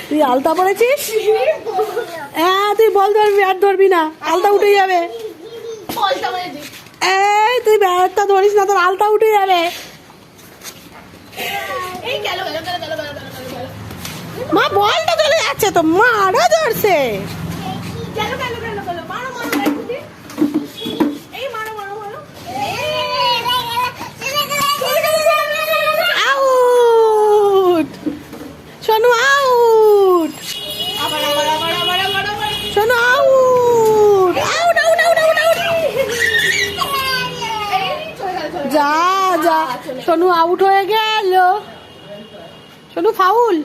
তুই আলতা পড়েছিস? হ্যাঁ, তুই বল ধরবি আর ধরবি না, আলতা উঠে যাবে। এই তুই ব্যাটটা ধরিস না, তোর আলতা উঠে যাবে। মা বলটা চলে যাচ্ছে তো, মা আরো ধরছে। Out Sonu, out Sonu, out out out out out out. যা যা, সোনু আউট হয়ে গেল। সোনু ফাউল।